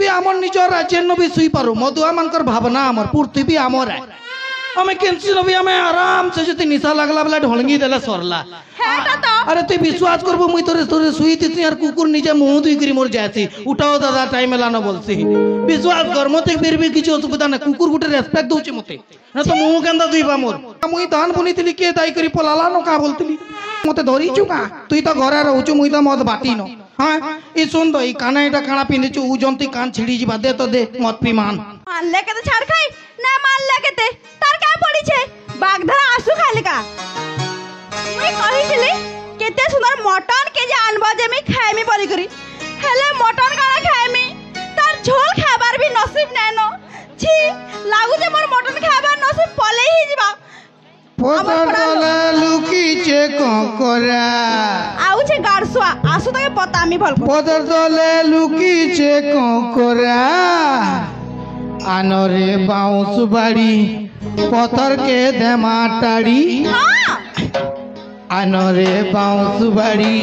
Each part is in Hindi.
भी आमर निज राज्य भी शुई पारू मधुआ मानकर भावना आमर पृथ्वी आमर है हमें कैंसी नबी हमें आराम से जति निशा लगला बेला ढोलंगी देला सरला अरे तू विश्वास करबो मुई तोरे तोरे सुई थी यार कुकुर निजे मुंह दुई करी मोर जायसी उठाओ दादा टाइम एला न बोलसी विश्वास कर मते फिर भी किछ असुविधा न कुकुर गुटे रेस्पेक्ट दोचे मते न तो मुंह केंदा दुईबा मोर मुई धान बुनी थिली के दाई करी पलाला न का बोलतिली मते धरी चुका तुई तो घरे रहउछु मुई तो मत बाटी न हां ई सुन दो ई काना एटा काना पिंदिछु उजंती कान छिड़ी जिबा दे तो दे मत पी मान ले के तो छाड़ खाई ना मान ले के ते तार का पड़ी छे बागधरा आसु खाले का मुई कहिथिली केते सुंदर मटन के जे आनबो जे मी खाइमी बोली करी हेले मटन काना खाइमी तार झोल खाबार भी नसीब नै न छी लागु जे मोर मटन खाबार नसीब पले ही जिबा पोतर तले लुकीचे कंकरा आउ छे गाड़सुआ आसु तके पतामी भल पोतर तले लुकीचे कंकरा आनरे बाउंस बाड़ी पत्थर के धमा टाड़ी हां आनरे बाउंस बाड़ी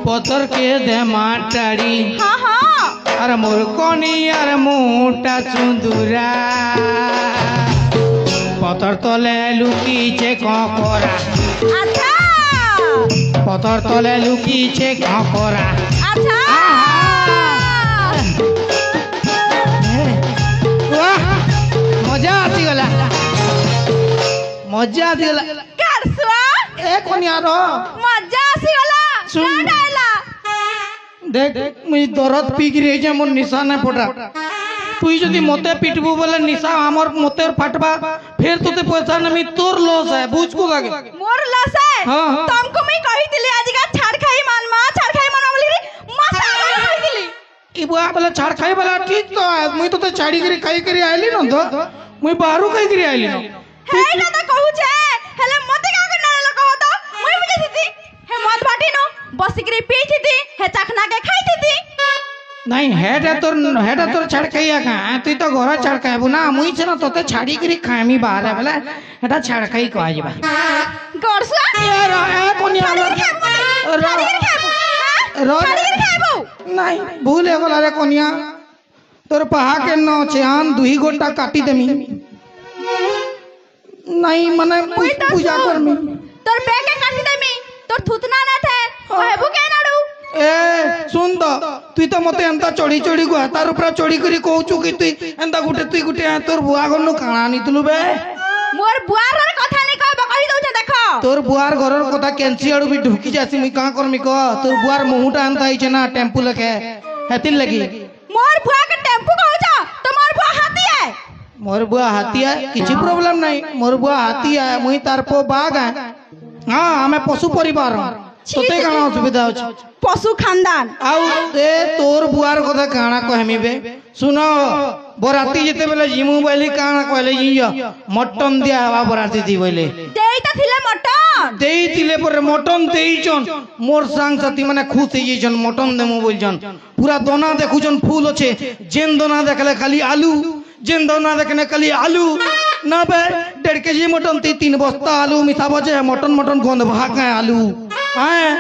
पत्थर के धमा टाड़ी हां हां अरे मोर कोनी अरे मोटा चुंदुरा पत्थर तले लुकीचे कंकरा अच्छा पत्थर तले लुकीचे कंकरा अच्छा मजा आती गला मजा आती गला गाड़सुआ ए कोनिया रो मजा आसी गला सुन। ना डाला देख मुई दरद पी गिरी जे मोर निशा न पटा तुई जदी मते पिटबू बोले निशा हमर मते फाटबा फिर तोते पैसा न मी तोर लॉस है बुझ को लागे मोर लस है हाँ, हाँ। तुमको मैं कहिथिली आज का छाड़ खाई मान मा छाड़ खाई मान बोली रे मसा कहिथिली ई बुआ बोले छाड़ खाई वाला ठीक तो है मुई तो छाड़ी करी खाई करी आइली न तो मुई बाहरो खाई करी आइली न हे ना तो कहू छे हेले मते का के ना लगा तो मुई बुझे थी हे मत बाटी नो बसी करी पी थी हे चखना के खाई थी नहीं हेड है तोर छाड़ खाइया का तू तो घर छाड़ खाइबू ना मुई छ न तोते छाड़ी करी खामी बाहर बोले एटा छाड़ खाई कह जिबा गड़सुआ ए रो ए कोनिया रो रो नहीं भूल है बोला रे कोनिया तोर पहा के न छान दुही गोटा काटी देमी नहीं मने पूजा कर मी तोर बे के काटी देमी तोर थुतना ना थे कहबू के नाडू ए सुन तो तू तो मते एंता चढ़ी चढ़ी गो तार ऊपर चढ़ी करी कहूचु कि तू एंता गुटे तोर बुआ गनु काना नितलु बे मोर बुआर रे कथा नहीं कहबो कहि दउ छे देखो तोर बुआर घरर कथा कैंसी आडू भी ढुकी जासी मुई कहां करमी कह तोर बुआर मुहुटा एंता आइछे ना टेम्पू लेके हेतिन लगी मोर बुआ के टेम्पू कहू छ तो मोर बुआ हाथी है मोर बुआ हाथी है किसी प्रॉब्लम नहीं मोर बुआ हाथी है मुई तार पो बाघ है हां हमें पशु परिवार तोते काना असुविधा होछ पशु खानदान आउ ए तोर बुआर कथा काना कहमी बे सुनो बराती जेते बेले जिमु बोली काना कहले जियो मटन दिया हवा बराती दी बोले देई त थिले मटन देई तिले पर मटन देईचन मोर संग साथी माने खुश हे जन मटन देमु बोलजन पूरा दोना देखुजन फूल होचे जेन दोना देखले खाली आलू जेन दोना देखने खाली आलू ना बे 1.5 केजी मटन 3 बस्ता आलू मिठा बजे मटन गंध भाग है आलू हैं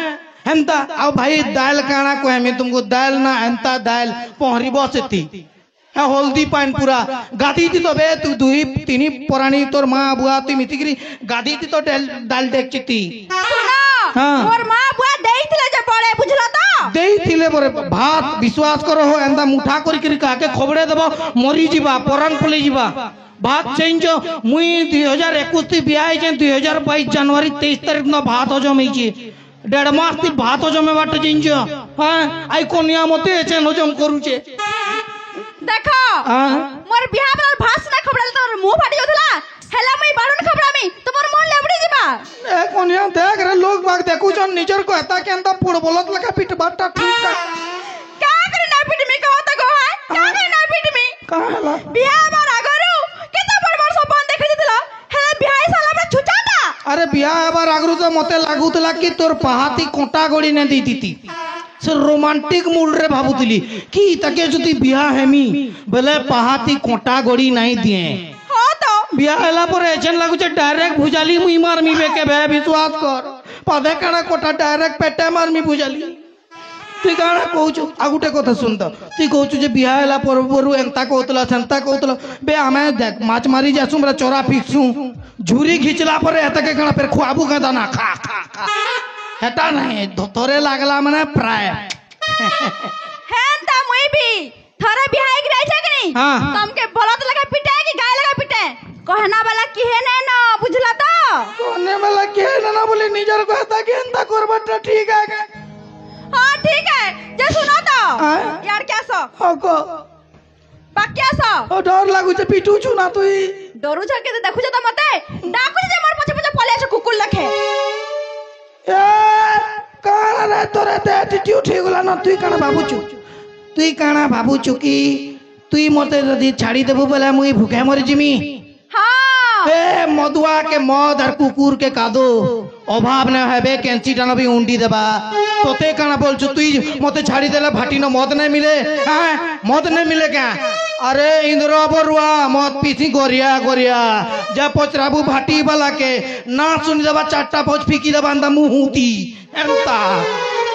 हेंता आ भाई दाल काना कहमी तुमको दाल ना हेंता दाल पहरी बसती है हल्दी पान पूरा गादी थी तो बे तू दुई तीनी पुरानी तोर माँ बुआ तू मितिगिरी गादी थी तो दाल देखती सुनो हाँ। मोर मां बुआ देई थिले जे पड़े बुझला तो देई थिले बरे भात विश्वास करो हो एंदा मुठा करी करी काके खबड़े देबो मरी जीवा परान पले जीवा भात चेंज मुई 2021 थी बियाह जे 2022 जनवरी 23 तारीख न भात हजम होई 1.5 मास थी भात हजम बाट चेंज हां आई कोनिया मते चेन हजम करूचे देखो हां मोर बियाह पर भास ना खबड़ल तो मुंह फाटी जातला हेला मई बारुन खबड़ामी तो मोर मन लेबड़ी जिबा ए कोनिया देख रे लोग बाग देखु जन निजर को हता के अंदा पुड़ बोलत लगा पिट बाटा ठीक का का करे ना पिट में कहो त गो है का करे ना पिट में काहला बियाह बार आगरू केते बड़ सपन देखि दितला हेला बियाह साला में छुचाटा अरे बियाह बार आगरू तो मते लागुतला कि तोर पहाती कोटा गड़ी ने दी दीती से रोमांटिक मूड रे भाबुतली कि तके जति बियाह हेमी बोले पहाती कोटा गड़ी नहीं दिए हां तो बियाह हला पर एजन लागु छे डायरेक्ट भुजाली मुई मारमी बेके बे विश्वास कर पदे कणा कोटा डायरेक्ट पेटे मारमी भुजाली তুই কাଣା কହୁଛୁ ଆଉ ଗୋଟେ କଥା ଶୁଣ ତ তুই କହୁଛୁ ଯେ ବିହା ହେଲା ପୂର୍ବରୁ ଏନ୍ତା କହୁଥିଲା ସେନ୍ତା କହୁଥିଲା ବେ ଆମେ ମାଛ ମାରି ଯାସୁଁ ବୋଲେ ଚରା ଫିକ୍ସୁଁ ଝୁରି ଘିଚଲା ପରେ ଏତକେ କାଣା ଫେର ଖୁଆବୁ କା ଦାନା ଖା ଖା ଖା ହେଟା ନାହିଁ ଥରେ ଲାଗଲା ମାନେ ପ୍ରାୟ हेंता मुई भी थोड़ा बिहाई के रहछे कि नहीं हाँ। तुमके बलद लगा पिटे कि गाय लगा पिटे कहना वाला की है ने न बुझला तो कोने वाला के ना बोले निजर कहता कि एंता करबटा ठीक है के हां ठीक है जे सुनो तो हाँ। यार क्या सो हको बाक्या सो ओ डर लागु छे पिटू छु ना तुई डरू छके तो देखु त मते डाकू जे मोर पछे पछे पले छ कुकुर लखे ए काना रे तोरे ते एटीट्यूड हे गला न तुई काना भाबुछु कि तुई मते जदी छाड़ी देबो बोले मुई भूखे मर जिमी हां ए मधुआ के मद और कुकुर के कादो अभाव न हेबे कैंची टाना भी उंडी देबा तोते काना बोलछु तुई मते छाड़ी देला भाटी न मद नहीं मिले हां मद नहीं मिले क्या अरे इंद्र बरुआ मद पीसी गोरिया गोरिया जा पचराबू भाटी वाला के ना सुन देबा चारटा पच फीकी देबा अंदा मुहुती एंता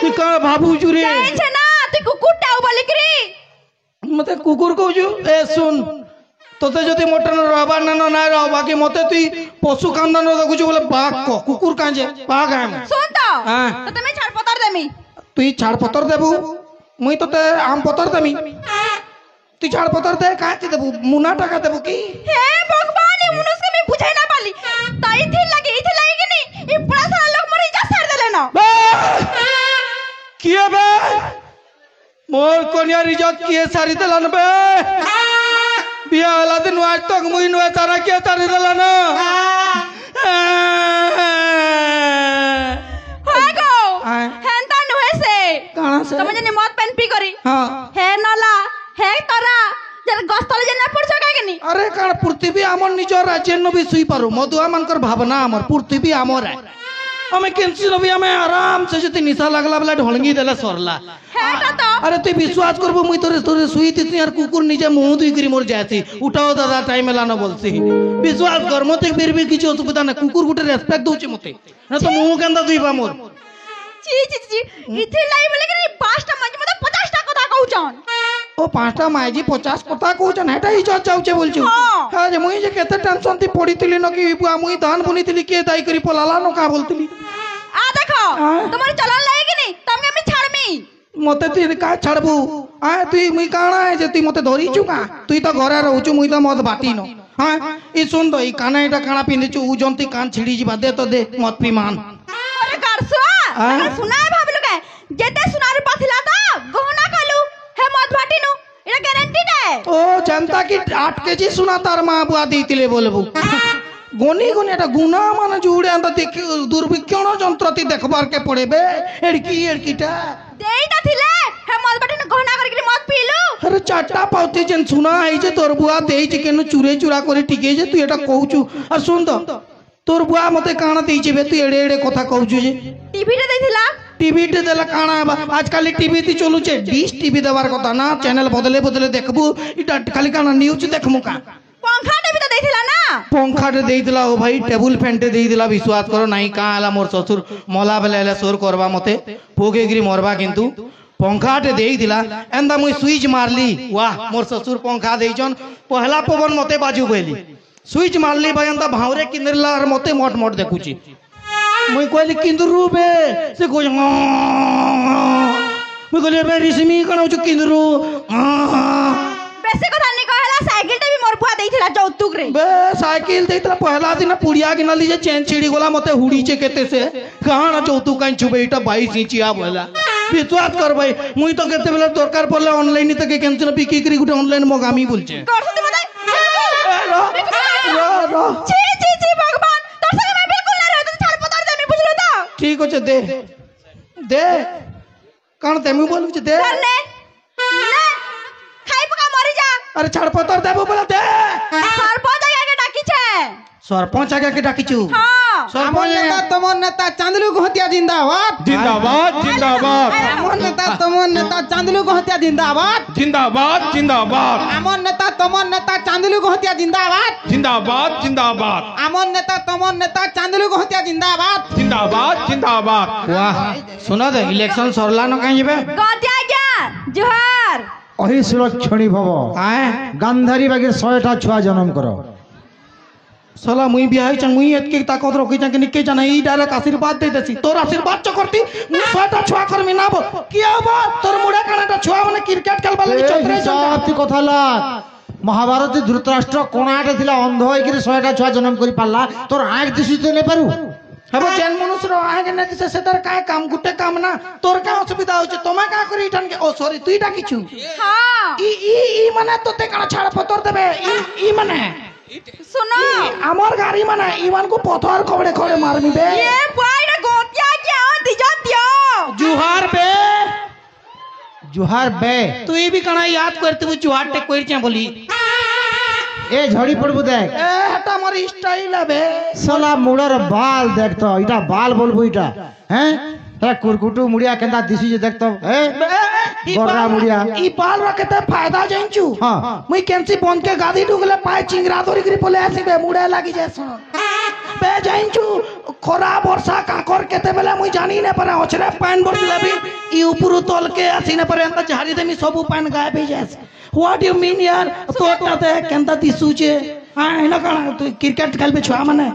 तू का भाबू जुरे जाय छ ना तू कुकुर टाउ बोली करी मते कुकुर कहू ए सुन तोते जदि मटन रहबार ना ना रहबा कि मते तुई पशु कांदन देखुछु बोले बाघ को कुकुर कांजे बाघ हम सुन तो हाँ। तो तुम्हें छाड़ पतर देमी तुई छाड़ पतर देबू मुई तोते आम पतर देमी तुई छाड़ पतर दे काहे देबू मुना टाका देबू की हे भगवान ये मनुष्य में बुझाई ना पाली ताई थी लगी कि नहीं ये बड़ा सारा लोग मरी जा सार देले ना किए बे मोर कोनिया रिजत किए सारी देलन बे बिया वाला दिन आज तक मुई नुआ तारा किए सारी देलन होय गो हाँ। हेंता नुहे से काना से तुम जने मौत पेन पी करी हां हे नला हे तोरा जर गस्तले जने पड़छ का कि नहीं अरे काण पृथ्वी आमर निज राज्य न भी सुई पारो मधुआ मानकर भावना आमर पृथ्वी आमर है हमें केंसी नबी हमें आराम से जति निशा लागला बेला ढोलंगी देला सरला हेटा तो अरे तू विश्वास करबो मुई तोरे तोरे सुई तितनी यार कुकुर निजे मुंह दुई करी मोर जायसी उठाओ दादा टाइम एला न बोलसी विश्वास कर मते फिर भी किछ असुविधा ना कुकुर गुटे रेस्पेक्ट दोचे मते ना तो मुंह केंदा दुईबा मोर ची ची ची इथे लाई बोले कि 5टा मज मते 50टा कथा कहउछन ओ 5टा मायजी 50 कथा कहउछन हेटा इज्जत जाउचे बोलछु हाँ। हा जे मुई जे केते टेंशन थी पड़ीतिली न कि बुआ मुई धान बुनीतिली के दाई करी पलाला न का बोलतिली आ देखो हाँ। तुम्हारे चलन लाए कि नहीं तुम के मैं छाड़मी मते तू का छाड़बू आ तुई मुई काना है जे तुई मते धरी छु का तुई तो घरे रहउछु मुई तो मत बाटी न हां ई सुन दो ई काना एटा काना पिंदिछु उ जंती कान छिड़ी जिबा दे तो दे मत पिमान अरे करसुआ हाँ। अगर सुनाए भाबलु के जेते सुनार पथिला तो गहना कलु हे मत भाटी नु एटा गारंटी दे ओ जनता की 8 केजी सुना तार मां बुआ दीतिले बोलबू गोनी गोनी एटा गुना माने जुड़े अंत देख दुर्भिक्षण जंत्रति देखबार के पड़ेबे एड़कीटा देईता थिले हे मत भाटी नु गहना करके मत पीलु अरे चारटा पाउती जेन सुना आई जे तोर बुआ देई जे केनु चुरे चुरा करे टिके जे तू एटा कहूचु आ सुन तो तोर बुआ मते काना देई जे बे तू एड़े एड़े कथा कहूचु जे टीवी रे देथिला टीवी टे देला काना आजकल टीवी ती चलुचे डिश टीवी देवार कथा ना चैनल बदले बदले देखबू इटा खाली काना न्यूज देखमु का पंखा टीवी तो देथिला ना पंखा टे देइदिला ओ भाई टेबल फैन टे देइदिला विश्वास करो नाही का आला मोर ससुर मला बेले एला सोर करबा मते पोगेगिरी मरबा किंतु पंखा टे देइदिला एंदा मुई स्विच मारली वाह मोर ससुर पंखा देइजन पहला पवन मते बाजू बेली स्विच मारली भाई एंदा भावरे किंदरला और मते मोट मोट देखुची मुई कहली किंदरू बे से कोइ मुई कहली बे रिसमी कणौ छु किंदरू बेसे कथा नि कहला साइकिल टे भी मोर बुआ देथिला जौतुक रे बे साइकिल देइतला पहला दिन पुड़िया गिनली जे चेन छिड़ी गोला मते हुड़ी चे केते से कहां चौतु काई छुबे इटा 22 इंचिया बोला विश्वास कर भाई मुई तो केते बेला दरकार पड़ले ऑनलाइन त के केनसन पिकी करी गुटे ऑनलाइन मगामी बोलचे करसुती मते रो छी छी छी भगवान तोर संगे मैं बिल्कुल ना रहत छाड़ पतार देमी बुझलो तो ठीक होचे दे दे कान तेमु बोलु छे दे करने ले खाई पका मरी जा अरे छाड़ पतर देबो बोला दे सरपंच आगे के डाकी छे सरपंच आगे के डाकिचू हां আমার নেতা তোমার নেতা চাঁদলু গহতিয়া জিন্দাবাদ जिंदाबाद जिंदाबाद আমার নেতা তোমার নেতা চাঁদলু গহতিয়া জিন্দাবাদ जिंदाबाद जिंदाबाद আমার নেতা তোমার নেতা চাঁদলু গহতিয়া জিন্দাবাদ जिंदाबाद जिंदाबाद আমার নেতা তোমার নেতা চাঁদলু গহতিয়া জিন্দাবাদ जिंदाबाद जिंदाबाद वाह सुना दे इलेक्शन सरला न कहीं जेबे গতিয়া আজ্ঞা জোহার অহি সুরক্ষণী ভব आए গান্ধারী বাগের 100টা ছুয়া জন্ম করো साला मुई बियाह चन मुई एतके ताकत रखी चन के निके चन ई डायरेक्ट आशीर्वाद दे देसी तोर आशीर्वाद च करती मुई 100टा छुआ कर मिनाबो किया बा तोर मुडा कानाटा छुआ माने क्रिकेट खेलबा लागि चतरे সত্যি কথা লাগ মহাভারতে ধৃতরাষ্ট্র কোণাটে ଥିଲା অন্ধ হইকি 100টা ছুয়া জন্ম করি পারলা তোর আঁখ দিছিতে নে পারু अब जेन मनुष्य आगे न दिसे सेतर काय काम गुटे काम ना तोर का असुविधा होचे तोमा का करी इठन के ओ सॉरी तुई डाकिछु হ্যাঁ ई माने तोते काना छाड़ पतर देबे ई माने শুনো আমার গাড়ি মানে ইমান কো পথর খবড়ে খবড়ে মারমি বে এ বয়রা গতিয়া আজ্ঞা দিজ দিও जुहार बे জুহার বে তুই भी कणा याद करते वो जुहार टे कोई चे बोली এ ঝড়ি পড়বো দেখ ए हटा मोर स्टाइल है बे সালা মুড়ার বাল দেখ তো এটা বাল বলবো এটা হ্যাঁ তারা কুরকুটু মুড়িয়া কেন্দা দিছি যে দেখ তো গররা মুড়িয়া ई बाल रखते फायदा जाइंचू हाँ। मुई केंसी बंद के गादी डुगले पाए चिंगरा धरी करी बोले आसी बे मुड़े लागी जैसो बे जाइंचू खरा वर्षा काकर केते बेले मुई जानी ने परे ओछरे पान बरसले भी ई ऊपर तोल के आसी ने परे अंत झाड़ी देमी सब पान गायब हो जास व्हाट यू मीन यार तोटा दे केंदा दिसुचे हां इना कणा तू क्रिकेट खेलबे छुआ माने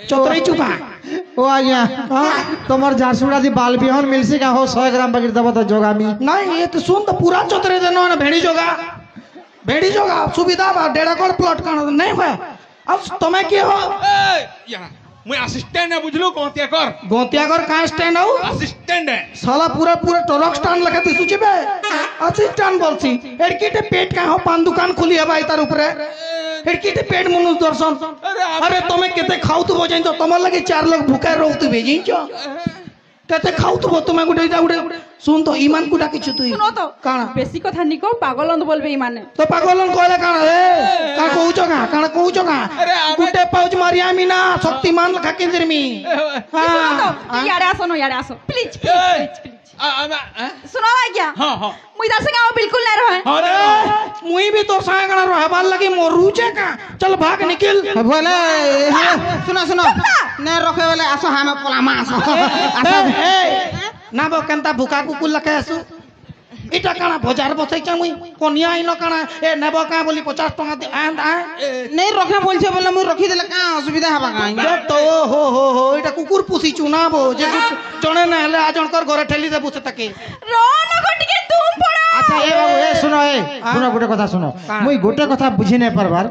चतरई चुका ও আজ্ঞা তোমার ঝারসুড়া দি বাল বিহন মিলছে কা হো 100 গ্রাম বাকি দেব তো যোগামি नहीं ये तो सुन तो पूरा चतरे देनो ना भेड़ी जोगा सुविधा बा डेढ़ कर प्लॉट का नहीं है अब तुम्हें क्या हो मैं असिस्टेंट है बुझलो कोंतिया कर गोतिया कर कहाँ स्टैंड हो असिस्टेंट है साला पूरा पूरा टोरक स्टैंड लगा ती सुची बे असिस्टेंट बोलसी एडकीटे पेट का हो पान दुकान खुली है भाई तार ऊपर एडकीटे पेट मनुष्य दर्शन अरे तुम्हें कितने खाऊ तो बजाई तो तुम्हारे लगे 4 लोग भूखे रहो तू भेजी जो कहते खाऊ तो तुम्हें गुडे गुडे सुन तो ईमान गुडा किछु तू শুনো তো काना বেশি কথা নিকো পাগলন্দ বলবে এই মানে तो पागलन कहले काना रे का कहूचो का काना कहूचो का गुटे पाउच मारिया मीना शक्तिमान लखा केंद्र मी শুনো তো ইয়ারে আসো না ইয়ারে আসো প্লিজ প্লিজ প্লিজ শুনো আজ্ঞা हाँ हाँ মুই তার সঙ্গে বিলকুল না রহে अरे मुई भी तो सागना रहबार लगी मोरूचे का चल भाग निकल বলে শুনো শুনো নে রখে বলে আসো হামে পলামা আসো ना बो केंता भूखा कुकुल लखे आसु इटा काना बजार बसै छ मुई कोनिया इनो काना ए नेबो का बोली 50 टका दे आंद आ নেই রখে বলছে বলে মুই রখি দিলে কা অসুবিধা হবা কাই ए तो हो इटा कुकुर पुसी चुना बो जे जणे ना हले आ जणकर घरे ठेली दे बुसे तके রন গটিকে তুম পড়ো আচ্ছা এ বাবু এ শুনো শুনো গোটে কথা শুনো মুই গোটে কথা বুঝি নাই পারবার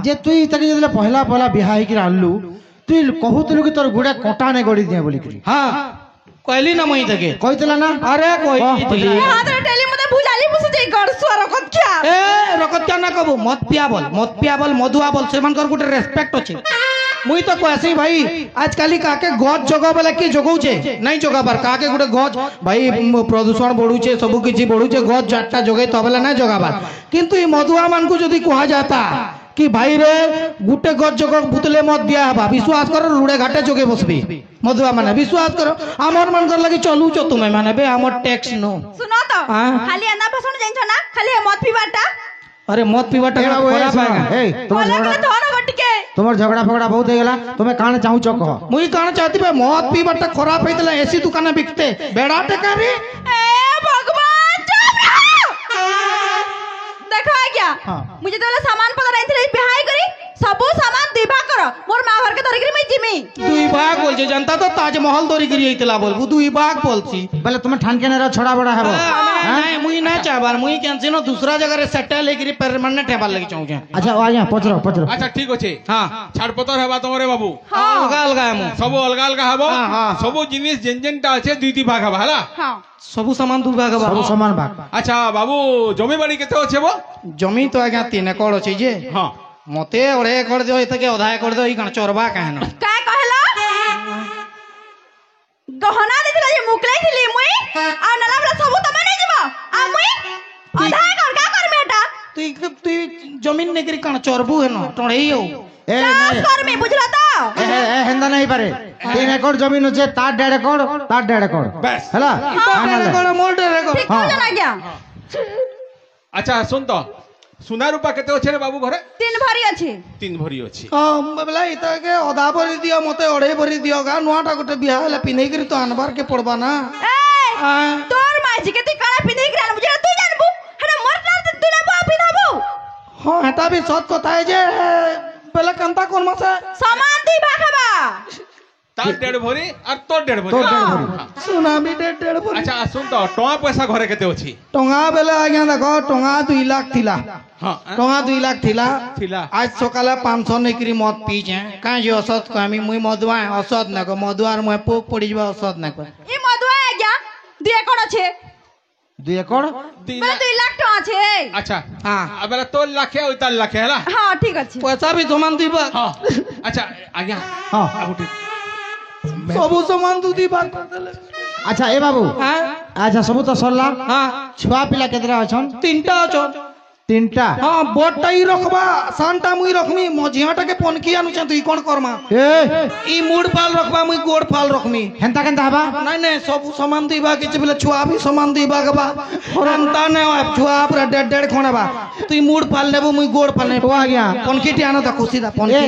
যে তুই তাকে যেলে পহলা পহলা বিয়া হইকি আনলু তুই কহুতলু কি তোর গুড়ে কটা নে গড়ি দিয়ে বলি করি हां कहली ना मई तके কইতলা না अरे कोई बोली। হাতে টেলি মতে বুঝালি বুঝে যাই গড় সুয়ার কথা ए रकत्या ना कबो मत पिया बोल मधुआ बोल सेमन कर गुटे रेस्पेक्ट अछि मुई तो कहसी भाई आजकल काके गज जगह बेला की जगौचे नहीं जगाबार काके गुटे गज भाई प्रदूषण बढ़ुचे सब किछि बढ़ुचे गज जाटा जगै तो बेला नहीं जगाबार किंतु ई मधुआ मान को जदी कहा जाता कि भाई रे गुटे गज जगह बुतले मत दिया हबा विश्वास करो रुड़े घाटे जगे बसबी मधुआ माने विश्वास करो हमर मन कर लगी चलू छ तुम्हें माने बे हमर टैक्स नो শুনো তো हाँ। খালি আনা ভাষণ জানছ না খালি মদ পিবাটা अरे मत पीवाटा এ বাবু, এ खराब শোনো, आएगा এই তোমার বলে ঝগড়া গেলে ধন গটিকে তোমার ঝগড়া ফগড়া বহুত হয়ে গেলা তুমি কানে চাহুছ কহ मुई कहना चाहती भाई मौत पीवाटा खराब होइतला एसी दुकान बिकते बेड़ा टेकारी এ ভগবান চুপ রহ দেখো আজ্ঞা हाँ। মুই যেতবেলে সামান পত্র আইছিলে বিহাই করি সবু সামান দিবা কর মোর মা ঘরকে ধরি করি মই জিমি दुई भाग बोल जे जनता तो ताजमहल दौरी करी आइतला बोलबू दुई भाग बोलছি বলে তুমি ঠানকে নেরা ছড়া বড়া হবো नहीं मुई ना चाहबार मुई कैंसी नो दूसरा जगह रे सेटल लेकरी परमानेंट हेबार लगी चाहू छे আচ্ছা ও আজ্ঞা পচরো পচরো अच्छा ठीक अच्छे हां ছাড়পত্র হবা তোমারে বাবু अलगा अलगा मु सब अलगा अलगा হবো हाँ, हाँ। सब জিনিস যেন যেনটা আছে দুই দুই ভাগ হবা হলা হ্যাঁ सबु सामान दु भाग সব बा সমান ভাগ আচ্ছা বাবু জমি বাড়ি কেতে আছে বো जमी तो आज्ञा 3 एकड़ अछि जे হ্যাঁ मते 2 एकड़ जो एतके आधा एकड़ दो ई कण चोरबा काहेन काय कहला গহনা দিছিল যে মুকলাই দিলি মুই আর নালা বলা সবু তুমি নাই যাব আর মুই আধা কর কা করবে এটা তুই তুই जमीन नेकरी कण चोरबू हेनो टणेई हो এ চাষ করবি বুঝলা তো হেন্দা নাই পারে 3 একর জমিন আছে তার 1.5 একর তার 1.5 একর ব্যাস। হেলা মোর ডেরে কর ঠিক কইলেন আজ্ঞা আচ্ছা শুন তো সোনা রূপা কেতে আছে রে বাবু ঘরে 3 ভরি আছে 3 ভরি ଅଛି বেলা ইতাকে অধা ভরি দিও মতে অড়াই ভরি দিও গা নুয়াটা গোটে বিয়া হলে পিনেই করে তো আনবার কে পড়বা না এই আহ, তোর মাঝিকে তুই কালা পিঁধে গিয়ে আনবু যেটা তুই জানবু হেটা মোর না তুই না পিঁধাবু হ্যাঁ এটা বি সৎ কথা যে বেলা কান্তা কোন মাসে সমান তুই ভাখাবা তার 1.5 ভরি আর তোর 1.5 ভরি তোর না? 1.5 ভরি। হ্যাঁ। সুনামি 1.5 ভরি আচ্ছা শুন তো টଙ୍କା পয়সা ঘরে কেতে ଅଛି টঙ্গা বেলা আজ্ঞা দেখো টঙ্গা 2 লাখ থিলা হ্যাঁ টঙ্গা 2 লাখ থিলা থিলা। আজ সকালে 500 নেকরি মদ পিছে কাঁ যে অসৎ কমি মুই মদুয়া অসৎ না কো মদুয়ার মুই পোক পড়ি যাবা অসৎ না কো ই মধুয়া আজ্ঞা 2 একর আছে 2 একর বলে 2 লাখ টাকা আছে আচ্ছা হ্যাঁ আবেলা তোর লাখে ওই তার লাখে হেলা হ্যাঁ ঠিক আছে পয়সা বি সমান দিবা হ্যাঁ আচ্ছা আজ্ঞা হ্যাঁ আগুটি সবু সমান তু দিবা আচ্ছা এ বাবু হ্যাঁ আচ্ছা সবু তো সরলা হ্যাঁ ছুয়া পিলা কেতরা অছন 3টা আছো 3টা হ্যাঁ বড়টাই রখবা সানটা মুই রখমি মঝিয়াটাকে পনকি আনুছ তুই কোন করমা এ ই মুড ফাল রখবা মুই গোড় ফাল রখমি হেন্তা কেন্তা হবা নাই নাই সবু সমান দিবা কিছু বলে ছুয়া বি সমান দিবা গবা ফরন্তা নে ছুয়া পুরা 1.5 খণবা তুই মুড ফাল নেবো মুই গোড় ফাল নেবো ও আজ্ঞা পনকিটি আনো তা খুশি দা এ পনকি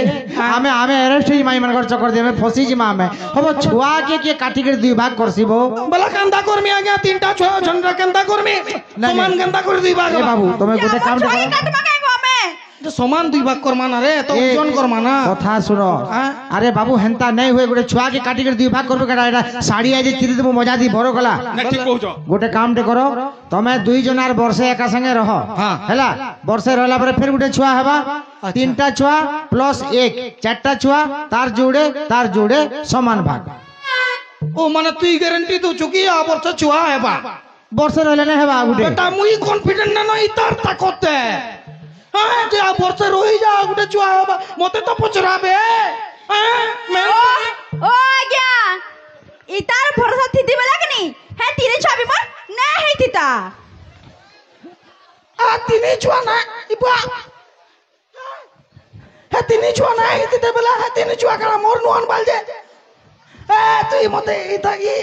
আমি আমি অ্যারেস্ট হই মাই মানকর চক্কর দিয়ে আমি ফসি জিমা আমি হবো ছুয়া কে কাটি করে 2 ভাগ করছিব বলা কান্দা করমি আগে 3টা ছুয়া ঝন্ডা কান্দা করমি নাই। সমান কান্দা করে দিবা এ বাবু তুমি গোটে কাম ছয় করো কাটবা কে গমে সমান দুই ভাগ করমা না রে তো এ, ওজন করমা না কথা শুনো হ্যাঁ? আরে বাবু হেন্তা নাই হয়ে গোটে ছুয়া কে কাটি করে 2 ভাগ করবে কেডা এটা শাড়ি আইজে চিরি দেবো মজা দি বড় গলা না ঠিক কହୁଛ গোটে কামটে করো তুমি 2 জনার বর্ষে একা সঙ্গে রহ হ্যাঁ। হেলা বর্ষে রহলা পরে ফের গোটে ছুয়া হেবা 3টা ছুয়া প্লস 1 4টা ছুয়া তার জোড়ে সমান ভাগ ও মানে তুই গ্যারান্টি তো চুকি আবর্ষ ছুয়া হেবা বর্ষে রহলে না হেবা গোটে বেটা মুই কনফিডেন্ট না নই তার তাকতে হ্যাঁ যে আবর্ষ রই যা গুটে ছুয়া হেবা মতে তো পচরাবে হ্যাঁ ও আজ্ঞা ইতার ভরসা থিতি বেলা কেনি হ্যাঁ 3 ছবি মর না হেইতিতা আ তিনি ছুয়া না ইবা হ্যাঁ তিনি ছুয়া না ইতে বেলা হ্যাঁ তিনি ছুয়া কারা মোর নুয়ান বালজে এ তুই মতে ইতাকি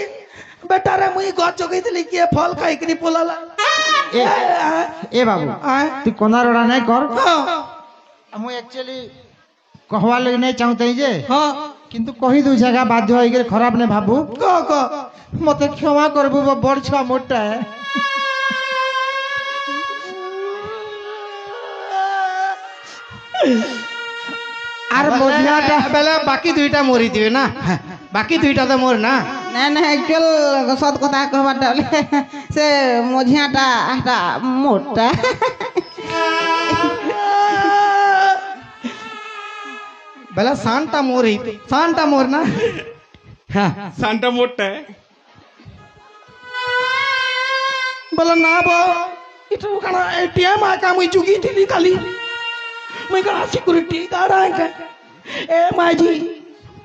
বেটারে মুই গছ জগাইছিলি কি ফল খাইকরি পোলালা এ বাবু হ্যাঁ তুই কোনার ওড়া নাই কর হ্যাঁ আমি অ্যাকচুয়ালি कहवा लगे नहीं चाहते जे हाँ किंतु कही दू जगह बाध्य हो खराब नहीं भाबू क मत क्षमा करबू बड़ छुआ मोटा है আর মজিয়াটা বেলা বাকি দুইটা মরি দিবে না বাকি দুইটা তো মোর না না না একচুয়াল সৎ কথা কহবারটা হলে সে মঝিয়াটা একটা মোটা বেলা সানটা মোর ही সানটা মোর না হ্যাঁ सांटा मोटा है বেলা না ব এটা কানা এটিএম আকা মুই চুকি দিলি কালি মুই কানা সিকিউরিটি গার্ড আকা এ মাঝি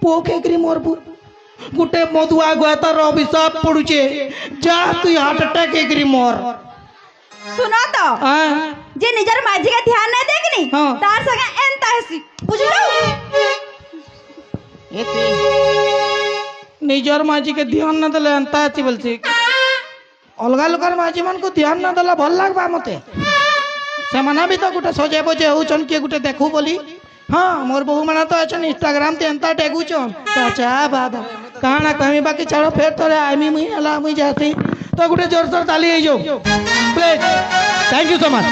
পোকে গ্রি মোরবু গুটে মধুয়া গোয়াতার অভিশাপ পড়ুছে যা তুই হার্ট অ্যাটাক এগ্রি মর सुनो तो হ্যাঁ जे निजर माजी का ध्यान नहीं देगनी हाँ। तार संगे एंता हसी बुझलो নিজর মাঝিকে ধ্যান না দিলে এন্তা আছে বলছি অলগা লোকার মাঝি মানকু ধ্যান না দেলা ভাল লাগবা মতে সেমানা বি তো গুটে সজে বজে হউছন কিয়ে গুটে দেখু বলি হ্যাঁ মোর বহু মানে তো আছেন ইনস্টাগ্রাম তে এন্তা টেগুছন চাচা বাদা কানা কমি বাকি ছাড়ো ফের তোরে আমি মুই এলা মুই যাতি তো গুটে জোর সোর তালি হই যাও please thank you so much